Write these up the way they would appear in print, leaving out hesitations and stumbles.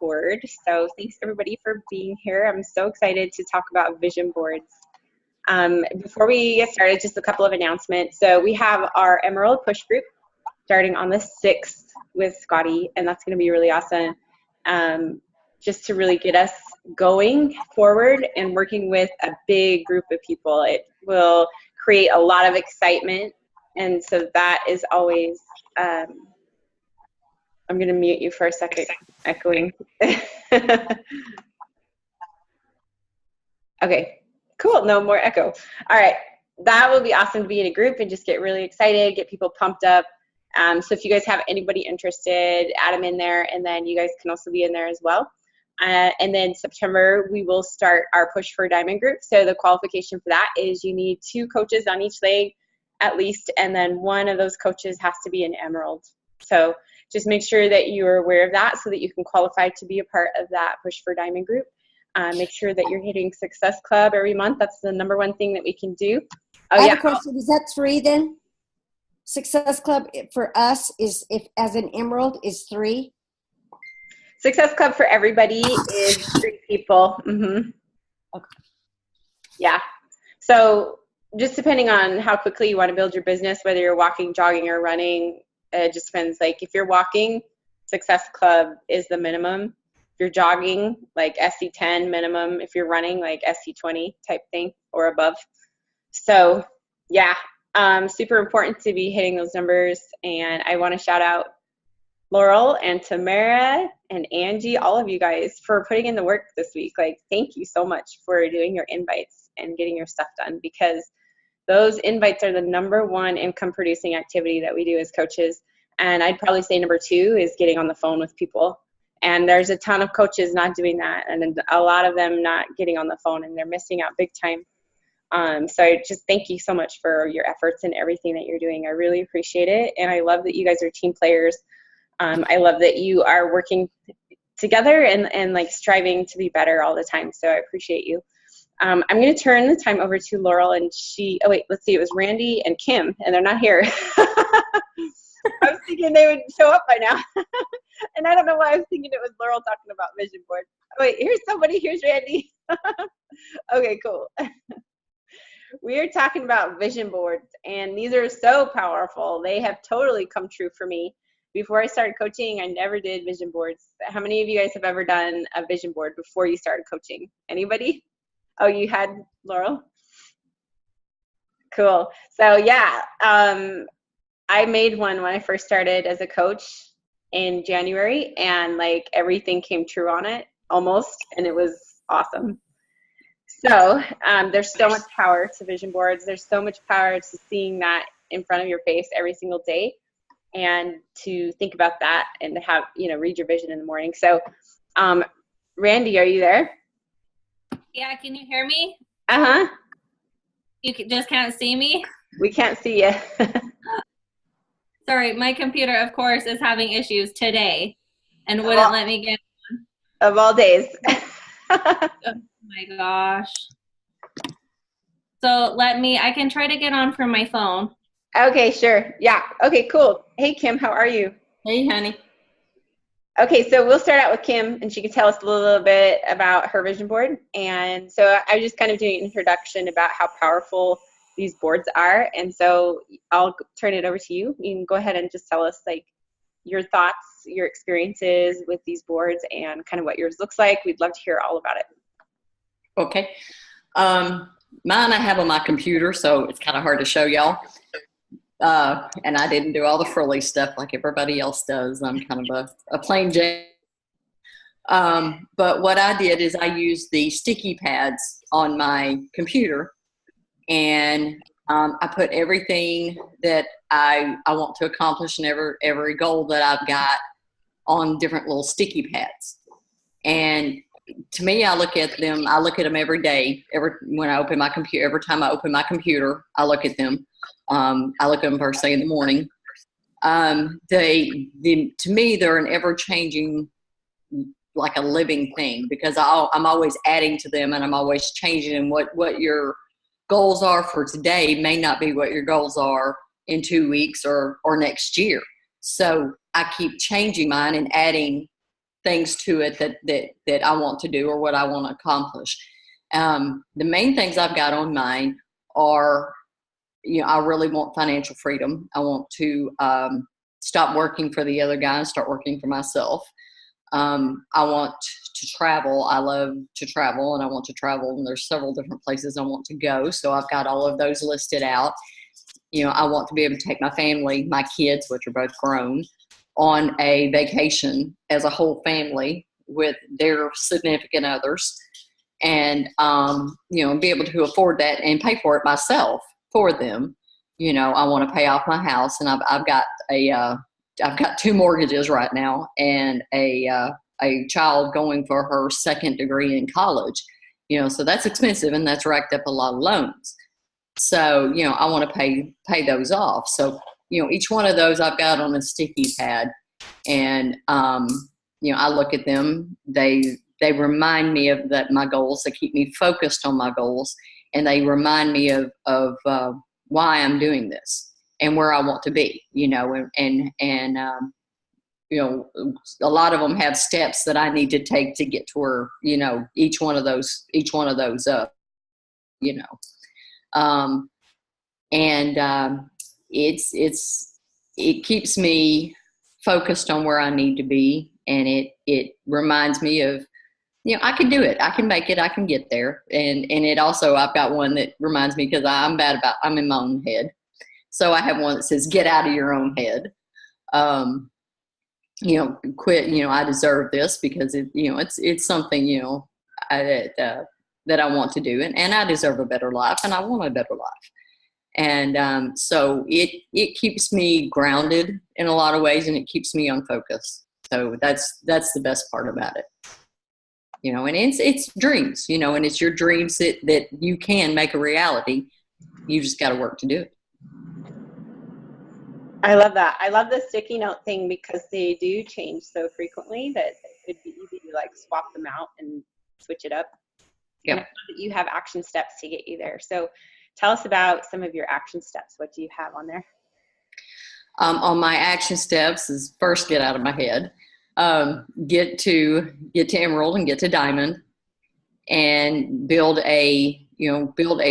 board. So thanks everybody for being here. I'm so excited to talk about vision boards. Before we get started, just a couple of announcements. So we have our Emerald Push group starting on the 6th with Scotty, and that's going to be really awesome. Just to really get us going forward and working with a big group of people. It will create a lot of excitement, and so that is always, I'm going to mute you for a second, echoing. Okay, cool, no more echo. All right, that will be awesome to be in a group and just get really excited, get people pumped up. So if you guys have anybody interested, add them in there, and then you guys can also be in there as well. And then September, we will start our Push for Diamond group. So the qualification for that is you need 2 coaches on each leg at least, and then one of those coaches has to be an Emerald. So just make sure that you're aware of that so that you can qualify to be a part of that Push for Diamond group. Make sure that you're hitting Success Club every month. That's the #1 thing that we can do. Oh, I have a question. Is that 3 then? Success Club for us is, if as an Emerald, is 3? Success Club for everybody is 3 people. Mm-hmm. Okay. Yeah. So just depending on how quickly you want to build your business, whether you're walking, jogging, or running, it just depends. Like if you're walking, Success Club is the minimum. If you're jogging, like SC10 minimum. If you're running, like SC20 type thing or above. So yeah, super important to be hitting those numbers. And I want to shout out Laurel and Tamara and Angie, all of you guys, for putting in the work this week. Like, thank you so much for doing your invites and getting your stuff done, because those invites are the #1 income producing activity that we do as coaches. And I'd probably say #2 is getting on the phone with people. And there's a ton of coaches not doing that, and a lot of them not getting on the phone, and they're missing out big time. So I just thank you so much for your efforts and everything that you're doing. I really appreciate it. And I love that you guys are team players. I love that you are working together and like striving to be better all the time. So I appreciate you. I'm going to turn the time over to Laurel, and oh wait, let's see, it was Randy and Kim, and they're not here. I was thinking they would show up by now. And I don't know why I was thinking it was Laurel talking about vision boards. Wait, here's somebody, here's Randy. Okay, cool. We are talking about vision boards, and these are so powerful. They have totally come true for me. Before I started coaching, I never did vision boards. How many of you guys have ever done a vision board before you started coaching? Anybody? Oh, you had, Laurel? Cool. So yeah, I made one when I first started as a coach in January, and like everything came true on it almost, and it was awesome. So there's so much power to vision boards. There's so much power to seeing that in front of your face every single day, and to think about that and to have, read your vision in the morning. So Randy, are you there? Yeah, can you hear me? Uh-huh. You just can't see me? We can't see you. Sorry, my computer, of course, is having issues today and wouldn't let me get on. Of all days. Oh my gosh. So I can try to get on from my phone. Okay, sure. Yeah. Okay, cool. Hey, Kim, how are you? Hey, honey. Okay, so we'll start out with Kim, and she can tell us a little bit about her vision board. And so I was just kind of doing an introduction about how powerful these boards are. And so I'll turn it over to you. You can go ahead and just tell us like your thoughts, your experiences with these boards, and kind of what yours looks like. We'd love to hear all about it. Okay. Mine I have on my computer, so it's kind of hard to show y'all. And I didn't do all the frilly stuff like everybody else does. I'm kind of a plain Jane. But what I did is I used the sticky pads on my computer, and I put everything that I want to accomplish and every goal that I've got on different little sticky pads. And to me, I look at them every day. When I open my computer, every time I open my computer, I look at them. I look at them first thing in the morning. To me, they're an ever-changing, like a living thing, because I'm always adding to them, and I'm always changing them. What your goals are for today may not be what your goals are in 2 weeks or next year. So I keep changing mine and adding things to it that I want to do or what I want to accomplish. The main things I've got on mine are, I really want financial freedom. I want to stop working for the other guy and start working for myself. I want to travel. I love to travel, and I want to travel, and there's several different places I want to go. So I've got all of those listed out. I want to be able to take my family, my kids, which are both grown, on a vacation as a whole family with their significant others, and be able to afford that and pay for it myself for them. I want to pay off my house, and I've got 2 mortgages right now, and a child going for her 2nd degree in college. So that's expensive, and that's racked up a lot of loans. So, I want to pay those off. So, each one of those I've got on a sticky pad, and, I look at them. They remind me of my goals. They keep me focused on my goals, and they remind me of why I'm doing this and where I want to be, and a lot of them have steps that I need to take to get to where, each one of those up, it keeps me focused on where I need to be. And it reminds me of, I can do it. I can make it. I can get there. And it also, I've got one that reminds me, because I'm in my own head. So I have one that says, get out of your own head. Quit, I deserve this, because it's something, that I want to do, and I deserve a better life, and I want a better life. And so it keeps me grounded in a lot of ways, and it keeps me on focus. So that's the best part about it. And it's dreams, and it's your dreams that you can make a reality. You just got to work to do it. I love that. I love the sticky note thing, because they do change so frequently that it'd be easy to swap them out and switch it up. Yeah. You have action steps to get you there. So tell us about some of your action steps. What do you have on there? On my action steps is, first, get out of my head, get to Emerald and get to Diamond, and build a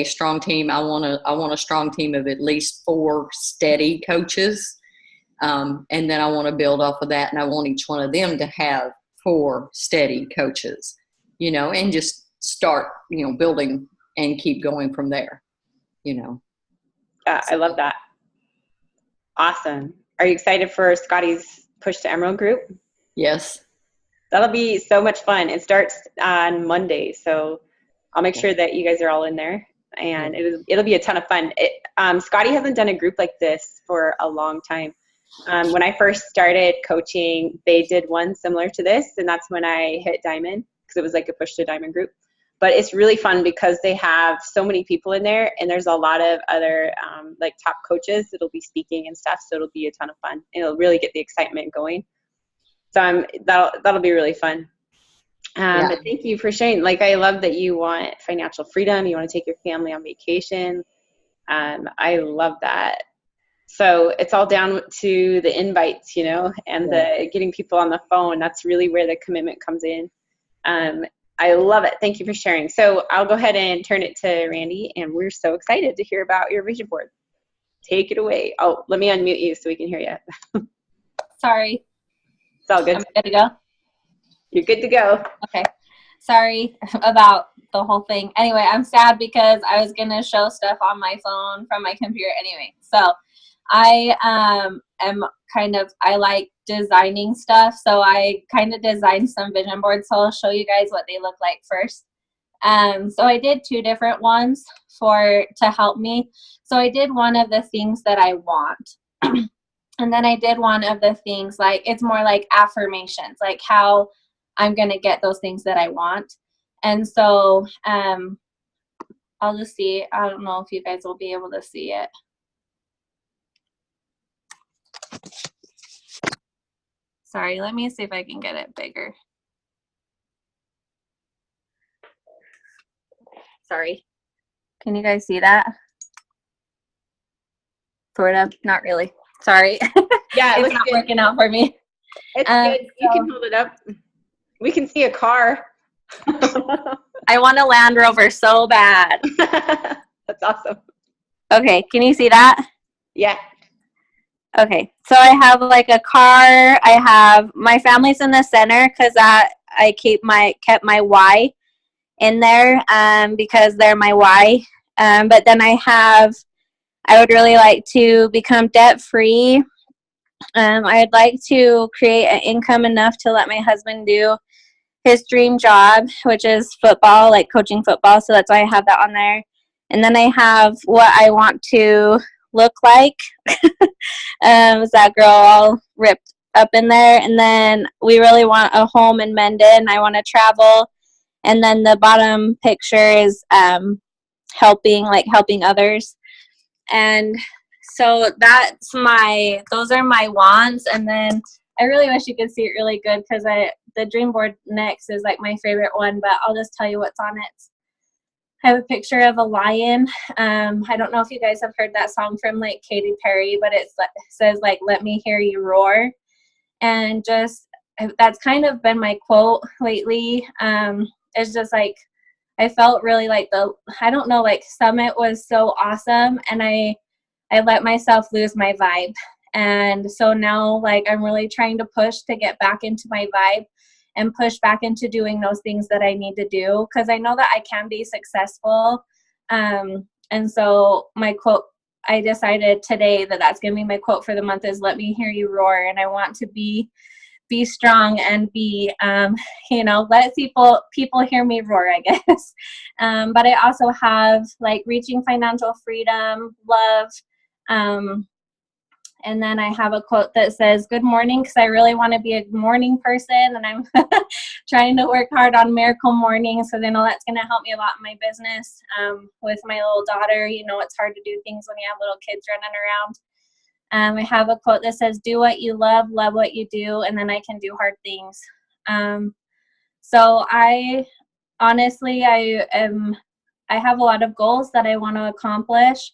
strong team. I want a strong team of at least 4 steady coaches. And then I want to build off of that, and I want each one of them to have 4 steady coaches, and just start, building and keep going from there, Yeah, I love that. Awesome. Are you excited for Scotty's Push to Emerald group? Yes. That'll be so much fun. It starts on Monday, so I'll make sure that you guys are all in there, and it'll be a ton of fun. Scotty hasn't done a group like this for a long time. When I first started coaching, they did one similar to this, and that's when I hit Diamond, because it was like a Push to Diamond group. But it's really fun because they have so many people in there, and there's a lot of other top coaches that'll be speaking and stuff. So it'll be a ton of fun, and it'll really get the excitement going. So that'll be really fun. But thank you for sharing. I love that you want financial freedom. You want to take your family on vacation. I love that. So it's all down to the invites, and the getting people on the phone. That's really where the commitment comes in. I love it. Thank you for sharing. So I'll go ahead and turn it to Randy, and we're so excited to hear about your vision board. Take it away. Oh, let me unmute you so we can hear you. Sorry. It's all good. I'm good to go? You're good to go. Okay. Sorry about the whole thing. Anyway, I'm sad because I was going to show stuff on my phone from my computer anyway. So I I like designing stuff. So I kind of designed some vision boards. So I'll show you guys what they look like first. So I did 2 different ones to help me. So I did one of the things that I want. And then I did one of the things, it's more like affirmations, how I'm going to get those things that I want. And so I'll just see. I don't know if you guys will be able to see it. Sorry, let me see if I can get it bigger. Sorry. Can you guys see that? Sort of. Not really. Sorry. Yeah, it's not working out for me. It's good. You can hold it up. We can see a car. I want a Land Rover so bad. That's awesome. Okay, can you see that? Yeah. Okay, so I have like a car. I have my family's in the center because I kept my Y in there because they're my why. But then I would really like to become debt free. I'd like to create an income enough to let my husband do his dream job, which is football, like coaching football. So that's why I have that on there. And then I have what I want to look like. Is that girl all ripped up in there. And then we really want a home in Mendon. I want to travel. And then the bottom picture is helping others. And so those are my wants. And then I really wish you could see it really good because the dream board next is like my favorite one, but I'll just tell you what's on it. I have a picture of a lion. I don't know if you guys have heard that song from like Katy Perry, but it says like, let me hear you roar. And just, that's kind of been my quote lately. It's just like, I felt really like Summit was so awesome. And I let myself lose my vibe. And so now like, I'm really trying to push to get back into my vibe and push back into doing those things that I need to do. Cause I know that I can be successful. And so my quote, I decided today that that's going to be my quote for the month is let me hear you roar. And I want to be strong and be, let people hear me roar, I guess. But I also have like reaching financial freedom, love. And then I have a quote that says, good morning, because I really want to be a morning person. And I'm trying to work hard on miracle mornings. So I know that's going to help me a lot in my business. With my little daughter, it's hard to do things when you have little kids running around. I have a quote that says, do what you love what you do, and then I can do hard things. So I honestly, I have a lot of goals that I want to accomplish.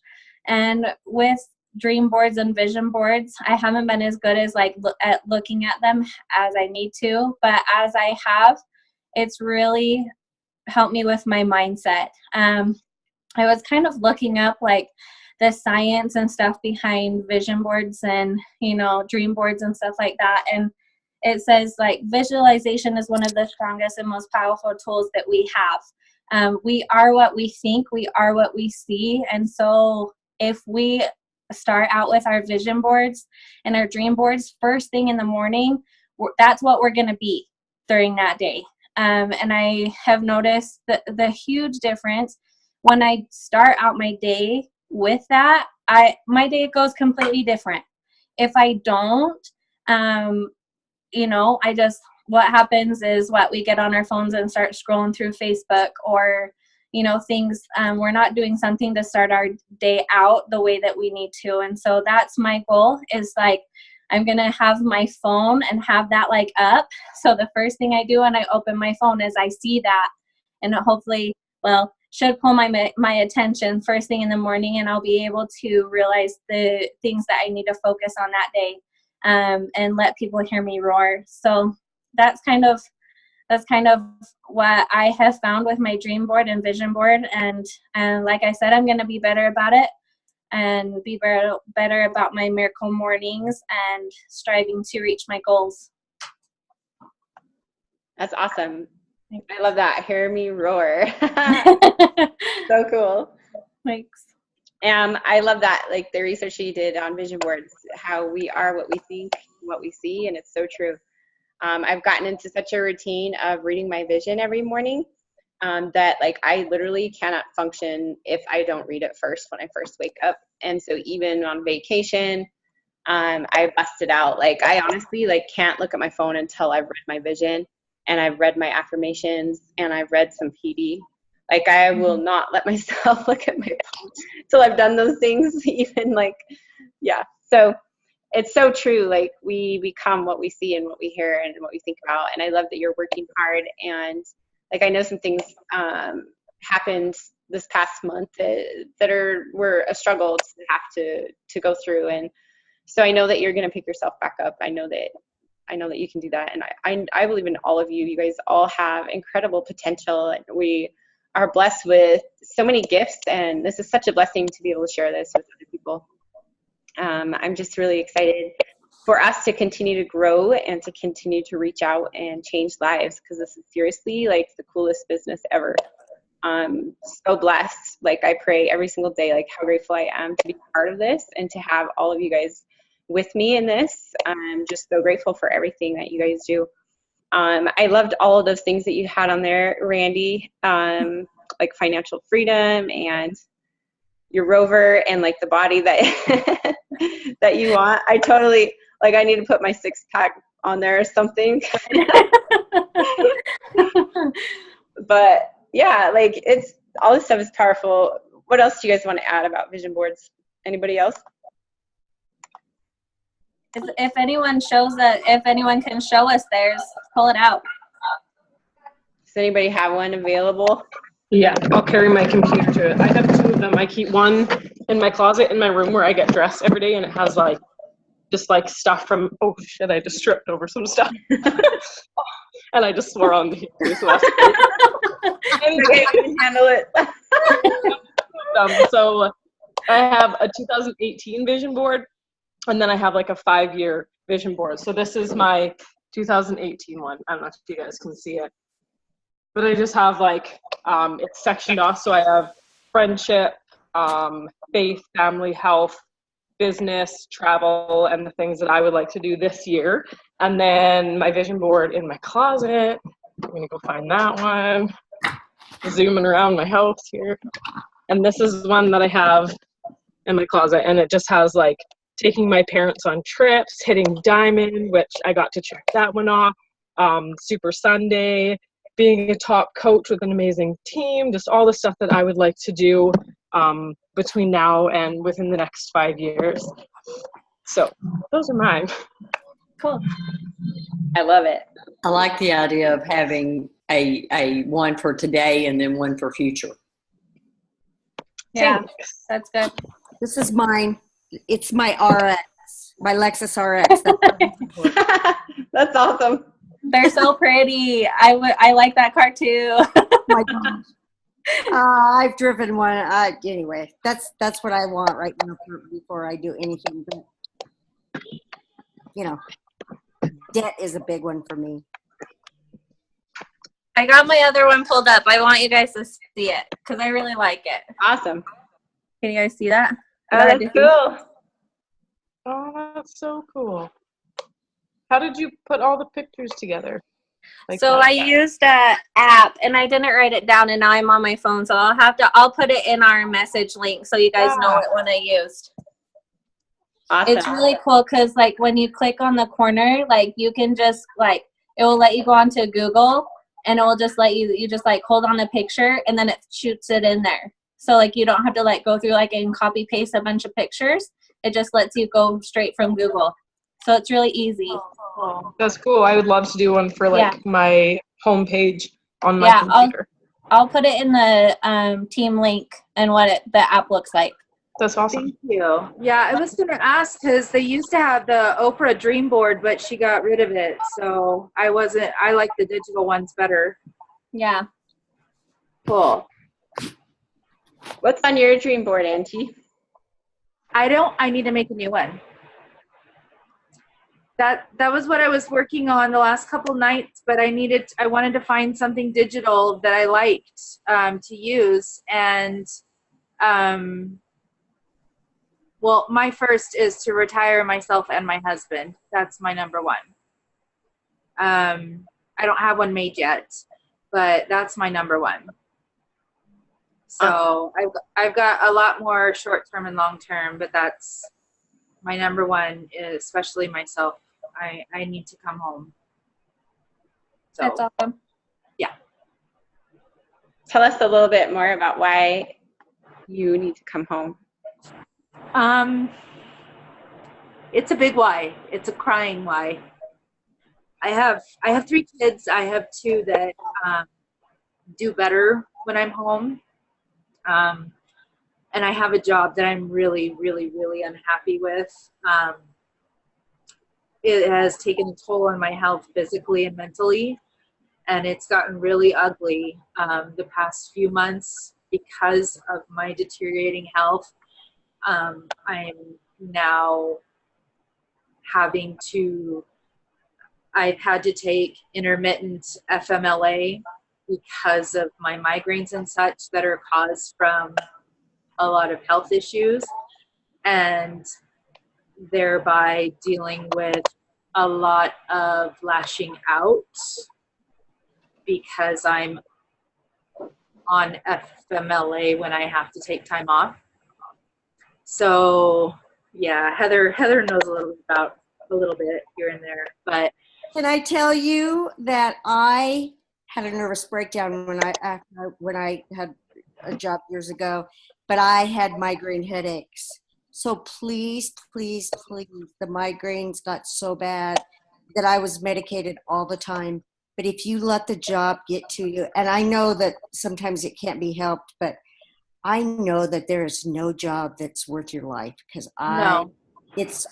And with dream boards and vision boards, I haven't been as good as at looking at them as I need to, but as I have, it's really helped me with my mindset. I was kind of looking up like the science and stuff behind vision boards and, dream boards and stuff like that. And it says like visualization is one of the strongest and most powerful tools that we have. We are what we think, we are what we see. And so if we start out with our vision boards and our dream boards first thing in the morning, that's what we're going to be during that day. And I have noticed the huge difference when I start out my day with that. My day goes completely different. If I don't, what happens is we get on our phones and start scrolling through Facebook or things, we're not doing something to start our day out the way that we need to. And so that's my goal is like, I'm going to have my phone and have that like up. So the first thing I do when I open my phone is I see that, and it hopefully, should pull my attention first thing in the morning, and I'll be able to realize the things that I need to focus on that day, and let people hear me roar. So that's kind of what I have found with my dream board and vision board. And like I said, I'm going to be better about it and be better about my miracle mornings and striving to reach my goals. That's awesome. I love that. Hear me roar. So cool. Thanks. I love that, like the research you did on vision boards, how we are what we think, what we see, and it's so true. I've gotten into such a routine of reading my vision every morning that like I literally cannot function if I don't read it first when I first wake up. And so even on vacation, I busted out. Like I honestly can't look at my phone until I've read my vision and I've read my affirmations and I've read some PD. Like I will not let myself look at my phone until I've done those things. Even so it's so true. Like we become what we see and what we hear and what we think about. And I love that you're working hard. And like I know some things happened this past month that were a struggle to have to go through. And so I know that you're going to pick yourself back up. I know I know that you can do that. And I believe in all of you. You guys all have incredible potential. And we are blessed with so many gifts. And this is such a blessing to be able to share this with other people. I'm just really excited for us to continue to grow and to continue to reach out and change lives, because this is seriously like the coolest business ever. So blessed. Like, I pray every single day, like, how grateful I am to be part of this and to have all of you guys with me in this. I'm just so grateful for everything that you guys do. I loved all of those things that you had on there, Randy, like financial freedom and your rover and like the body that that you want. I totally, like, I need to put my 6-pack on there or something. But yeah, like, it's, all this stuff is powerful. What else do you guys want to add about vision boards? Anybody else? If anyone can show us theirs, pull it out. Does anybody have one available? Yeah, I'll carry my computer to it. I have 2 of them. I keep one in my closet in my room where I get dressed every day, and it has like just like stuff from, oh shit, I just tripped over some stuff. And I just swore on the computer. So I can handle it. So I have a 2018 vision board, and then I have like a 5-year vision board. So this is my 2018 one. I don't know if you guys can see it, but I just have like, it's sectioned off. So I have friendship, faith, family, health, business, travel, and the things that I would like to do this year. And then my vision board in my closet. I'm gonna go find that one. Zooming around my house here. And this is one that I have in my closet, and it just has like taking my parents on trips, hitting Diamond, which I got to check that one off, Super Sunday, being a top coach with an amazing team, just all the stuff that I would like to do between now and within the next 5 years. So those are mine. Cool. I love it. I like the idea of having a one for today and then one for future. Yeah, Thanks. that's good. This is mine. It's my RX, my Lexus RX. That's awesome. They're so pretty. I like that car too. My gosh. I've driven one. Anyway, that's what I want right now before I do anything. But, you know, debt is a big one for me. I got my other one pulled up. I want you guys to see it because I really like it. Awesome. Can you guys see that? Oh, that's cool. Oh, that's so cool. How did you put all the pictures together? So I used an app and I didn't write it down, and now I'm on my phone. So I'll put it in our message link so you guys know what one I used. Awesome. It's really cool because like when you click on the corner, like you can just like, it will let you go onto Google and it will just let you just like hold on a picture and then it shoots it in there. So like you don't have to like go through like and copy paste a bunch of pictures. It just lets you go straight from Google. So it's really easy. Oh, that's cool. I would love to do one for like my homepage on my computer. I'll put it in the team link and what the app looks like. That's awesome. Thank you. Yeah, I was going to ask because they used to have the Oprah Dream Board, but she got rid of it. So I like the digital ones better. Yeah. Cool. What's on your dream board, Angie? I need to make a new one. That was what I was working on the last couple nights, but I wanted to find something digital that I liked to use. And well, my first is to retire myself and my husband. That's my number one. I don't have one made yet, but that's my number one. So I've got a lot more short-term and long-term, but that's my number one, especially myself. I need to come home. So, That's awesome. Yeah. Tell us a little bit more about why you need to come home. It's a big why. It's a crying why. I have 3 kids. I have 2 that do better when I'm home. And I have a job that I'm really, really, really unhappy with. it has taken a toll on my health physically and mentally, and it's gotten really ugly the past few months because of my deteriorating health. I'm now I've had to take intermittent FMLA because of my migraines and such that are caused from a lot of health issues, and thereby dealing with a lot of lashing out because I'm on FMLA when I have to take time off. So yeah, Heather knows a little bit here and there, but Can I tell you that I had a nervous breakdown when I had a job years ago, but I had migraine headaches. So please, please, please, the migraines got so bad that I was medicated all the time. But if you let the job get to you, and I know that sometimes it can't be helped, but I know that there is no job that's worth your life, because no.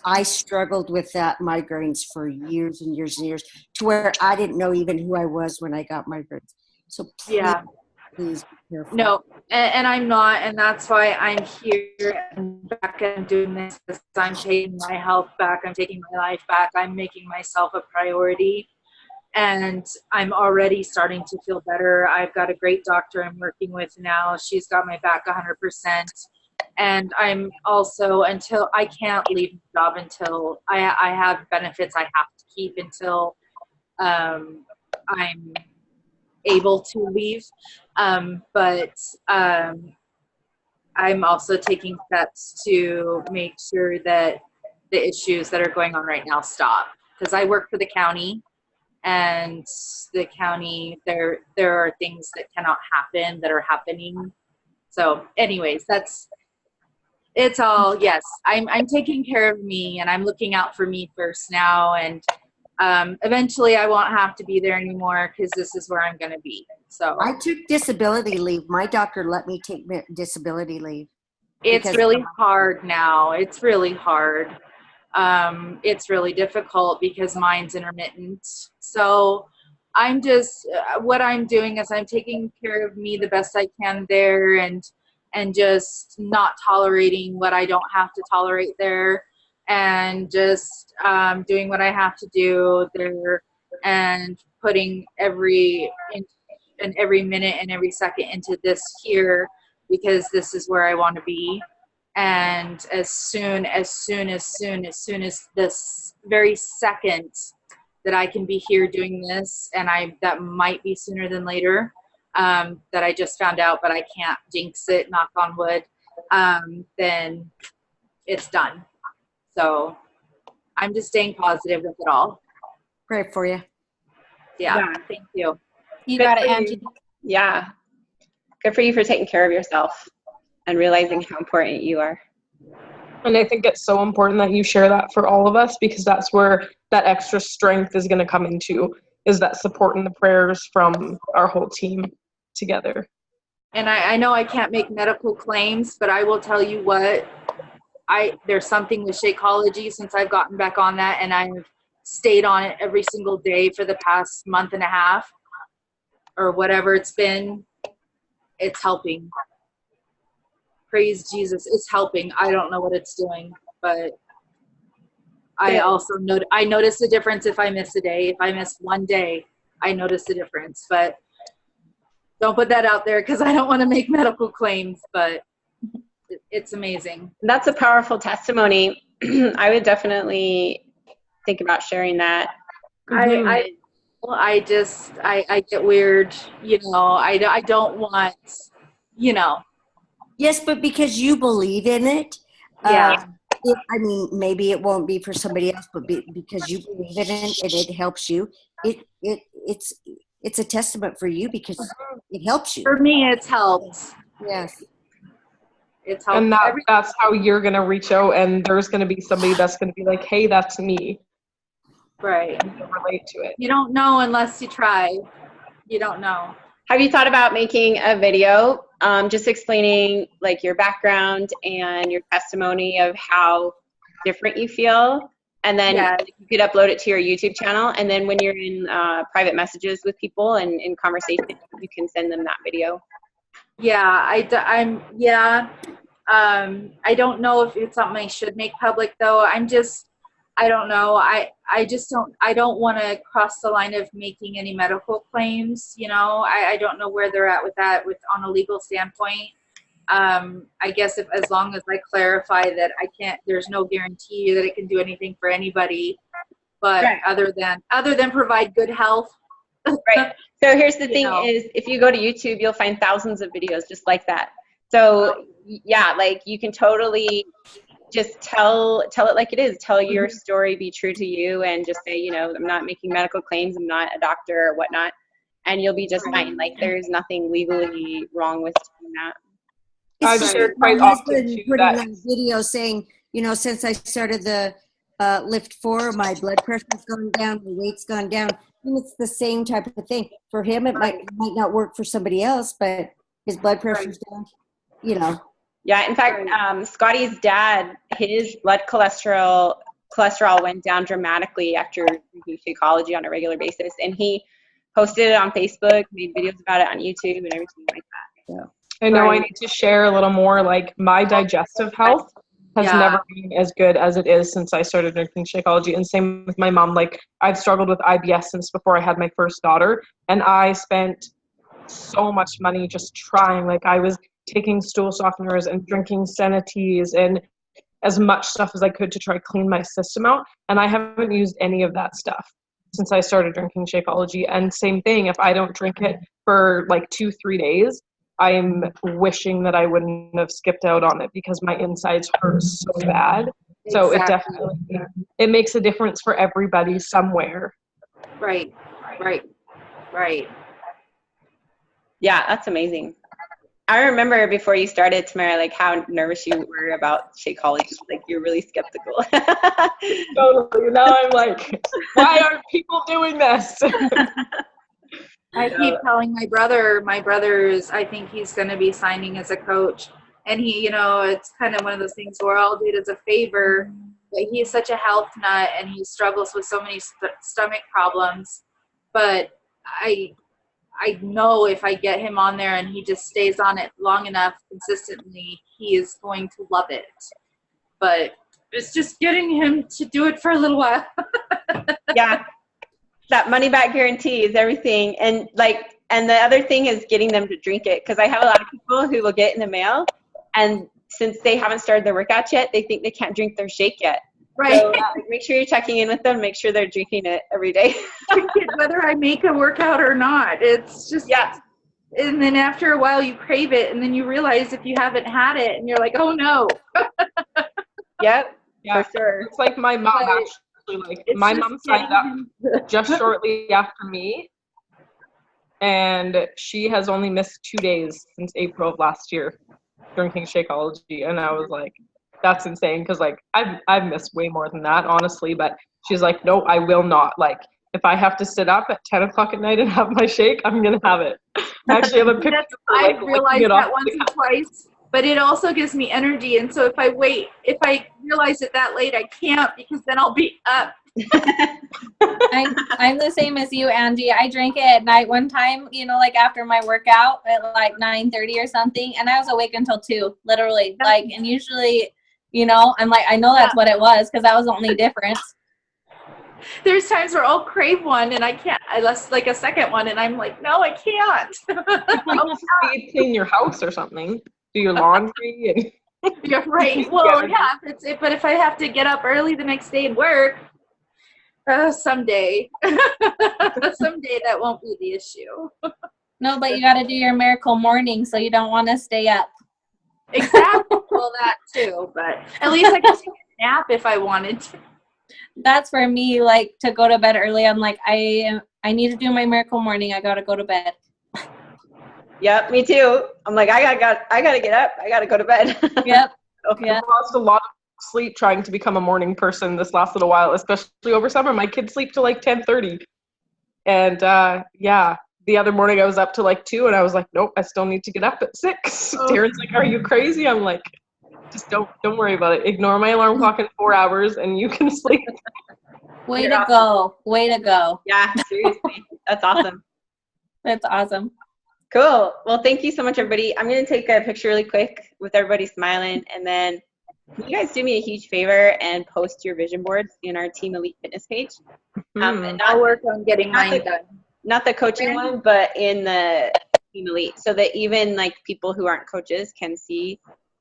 I struggled with that migraines for years and years and years, to where I didn't know even who I was when I got migraines. So please, Yeah. please be careful. No, and I'm not, and that's why I'm here and back and doing this. I'm taking my health back. I'm taking my life back. I'm making myself a priority, and I'm already starting to feel better. I've got a great doctor I'm working with now. She's got my back 100%. And I'm also, until I can't leave the job until I have benefits I have to keep until I'm able to leave. But I'm also taking steps to make sure that the issues that are going on right now stop. Because I work for the county, and the county, there are things that cannot happen that are happening. So anyways, it's all, yes, I'm taking care of me, and I'm looking out for me first now, and eventually I won't have to be there anymore because this is where I'm going to be. So I took disability leave. My doctor let me take disability leave. It's really hard now. It's really hard. It's really difficult because mine's intermittent. So I'm just, what I'm doing is I'm taking care of me the best I can there, and just not tolerating what I don't have to tolerate there, and just doing what I have to do there, and putting every minute and every second into this here, because this is where I want to be. And as soon as this very second that I can be here doing this, and that might be sooner than later, that I just found out, but I can't jinx it, knock on wood, then it's done. So I'm just staying positive with it all. Pray for you. Yeah. Thank you. You Good got it, for Angie. you. Yeah. Good for you for taking care of yourself and realizing how important you are. And I think it's so important that you share that for all of us, because that's where that extra strength is going to come into, is that support and the prayers from our whole team together. And I know I can't make medical claims, but I will tell you what, there's something with Shakeology since I've gotten back on that, and I've stayed on it every single day for the past month and a half or whatever it's been. It's helping. Praise Jesus, it's helping. I don't know what it's doing, but I also I notice a difference if I miss a day. If I miss one day, I notice a difference. But don't put that out there because I don't want to make medical claims, but it's amazing. That's a powerful testimony. I would definitely think about sharing that. I get weird, I don't want, Yes, but because you believe in it. Yeah. I mean, maybe it won't be for somebody else, but because you believe in it and it helps you, it's a testament for you because it helps you. For me, it's helped. Yes. It's helped. And that's how you're going to reach out, and there's going to be somebody that's going to be like, hey, that's me. Right. And relate to it. You don't know unless you try. You don't know. Have you thought about making a video just explaining like your background and your testimony of how different you feel And then Yeah. you could upload it to your YouTube channel. And then when you're in private messages with people and in conversation, you can send them that video. Yeah, I don't know if it's something I should make public though. I don't know. I don't want to cross the line of making any medical claims. I don't know where they're at with that on a legal standpoint. I guess as long as I clarify that there's no guarantee that it can do anything for anybody, but right. other than provide good health. Right. So here's the thing is, if you go to YouTube, you'll find thousands of videos just like that. So yeah, like you can totally just tell it like it is. Tell your story, be true to you, and just say, I'm not making medical claims. I'm not a doctor or whatnot. And you'll be just fine. Like there's nothing legally wrong with doing that. It's just my husband putting that video saying, since I started the lift 4, my blood pressure's gone down, my weight's gone down. And it's the same type of thing. For him, it might not work for somebody else, but his blood pressure's down, Yeah, in fact, Scotty's dad, his blood cholesterol went down dramatically after drinking Shakeology on a regular basis, and he posted it on Facebook, made videos about it on YouTube, and everything like that. So. I know I need to share a little more. Like my digestive health has never been as good as it is since I started drinking Shakeology, and same with my mom. Like I've struggled with IBS since before I had my first daughter, and I spent so much money just trying. Like I was taking stool softeners and drinking Senna teas and as much stuff as I could to try to clean my system out, and I haven't used any of that stuff since I started drinking Shakeology. And same thing, if I don't drink it for like 2-3 days, I'm wishing that I wouldn't have skipped out on it because my insides hurt so bad. So it definitely, it makes a difference for everybody somewhere. Right. Yeah, that's amazing. I remember before you started, Tamara, like how nervous you were about Shakeology. Like you're really skeptical. Totally. Now I'm like, why aren't people doing this? I keep telling my brother's, I think he's going to be signing as a coach. And he, it's kind of one of those things where I'll do it as a favor. But he is such a health nut and he struggles with so many stomach problems. But I know if I get him on there and he just stays on it long enough consistently, he is going to love it. But it's just getting him to do it for a little while. Yeah. That money back guarantee is everything. And the other thing is getting them to drink it. Cause I have a lot of people who will get in the mail and since they haven't started their workouts yet, they think they can't drink their shake yet. Right. So make sure you're checking in with them, make sure they're drinking it every day. Whether I make a workout or not, it's just, and then after a while you crave it and then you realize if you haven't had it and you're like, oh no. Yep. Yeah, for sure. It's like my mom actually. Like my mom signed up just shortly after me, and she has only missed 2 days since April of last year drinking Shakeology, and I was like, that's insane because like I've missed way more than that, honestly. But she's like, no, I will not. Like if I have to sit up at 10 o'clock at night and have my shake, I'm gonna have it. I actually have a picture. I've realized that once or twice. But it also gives me energy. And so if I realize it that late, I can't because then I'll be up. I'm the same as you, Angie. I drank it at night one time, like after my workout at like 9:30 or something. And I was awake until 2, literally. Like, and usually, I'm like, I know that's what it was because that was the only difference. There's times where I'll crave one and I can't. I like a second one and I'm like, no, I can't. You clean your house or something. Do your laundry. You're right. Well, yeah, but if I have to get up early the next day and work, someday that won't be the issue. No, but you got to do your miracle morning, so you don't want to stay up. Exactly. Well, that too, but at least I can take a nap if I wanted to. That's for me, like to go to bed early. I'm like, I need to do my miracle morning. I got to go to bed. Yep, me too. I'm like, I gotta get up. I gotta go to bed. Yep. Okay. I've lost a lot of sleep trying to become a morning person this last little while, especially over summer. My kids sleep till like 10:30. And the other morning I was up to like 2 and I was like, nope, I still need to get up at 6. Darren's like, are you crazy? I'm like, Just don't worry about it. Ignore my alarm clock in 4 hours and you can sleep. Way to go. Way to go. Yeah, seriously. That's awesome. That's awesome. Cool. Well, thank you so much, everybody. I'm going to take a picture really quick with everybody smiling, and then can you guys do me a huge favor and post your vision boards in our Team Elite Fitness page? And I'll work on getting mine done. Not the coaching one, but in the Team Elite, so that even like people who aren't coaches can see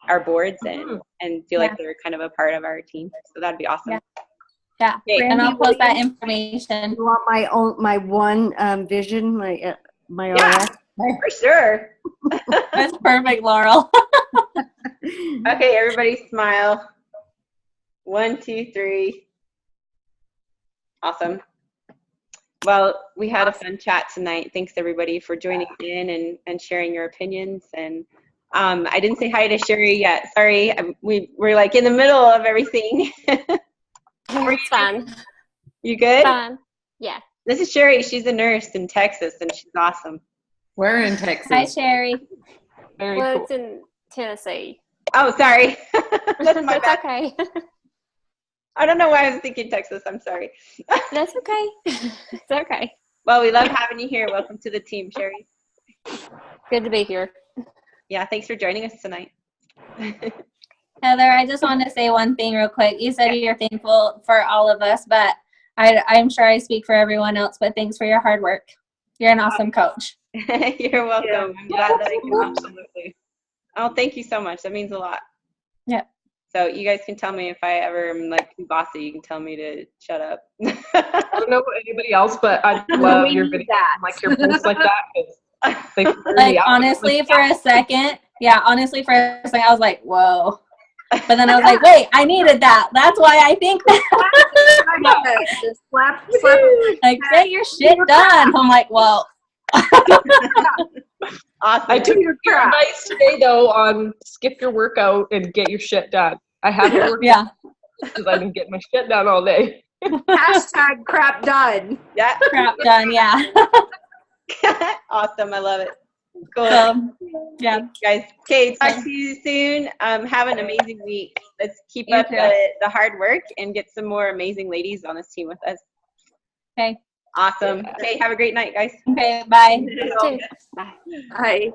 our boards and feel like they're kind of a part of our team. So that'd be awesome. Yeah. Okay. And I'll post that information. You want my one vision, my RF? For sure. That's perfect, Laurel. Okay, everybody smile. 1, 2, 3. Awesome. Well, we had a fun chat tonight. Thanks everybody for joining in and sharing your opinions. And I didn't say hi to Sherry yet. Sorry, we're like in the middle of everything. It's fun. You good? Fun. Yeah. This is Sherry. She's a nurse in Texas, and she's awesome. We're in Texas. Hi, Sherry. Very Well, cool. it's in Tennessee. Oh, sorry. That's my That's bad. okay. I don't know why I was thinking Texas. I'm sorry. That's okay. It's okay. Well, we love having you here. Welcome to the team, Sherry. Good to be here. Yeah, thanks for joining us tonight. Heather, I just want to say one thing real quick. You said you're thankful for all of us, but I'm sure I speak for everyone else, but thanks for your hard work. You're an awesome coach. You're welcome. Yeah. I'm glad that I can absolutely. Oh, thank you so much. That means a lot. Yeah. So you guys can tell me if I ever am like too bossy. You can tell me to shut up. I don't know about anybody else, but I love your video, like your posts like that. 'Cause they figure Like, me out. honestly, for a second, I was like, whoa. But then I was like, wait, I needed that. That's why I think that. Just slap. Like, get your shit done. I'm like, well. Awesome. I took your advice today, though, on skip your workout and get your shit done. I haven't worked because I've been getting my shit done all day. Hashtag crap done. Yeah. Crap done, yeah. Awesome. I love it. Cool. Yeah. Thanks, guys. Okay, talk to you soon. Have an amazing week. Let's keep You up too. the hard work and get some more amazing ladies on this team with us. Okay. Awesome. Okay, have a great night, guys. Okay, bye. You too. Bye. Bye.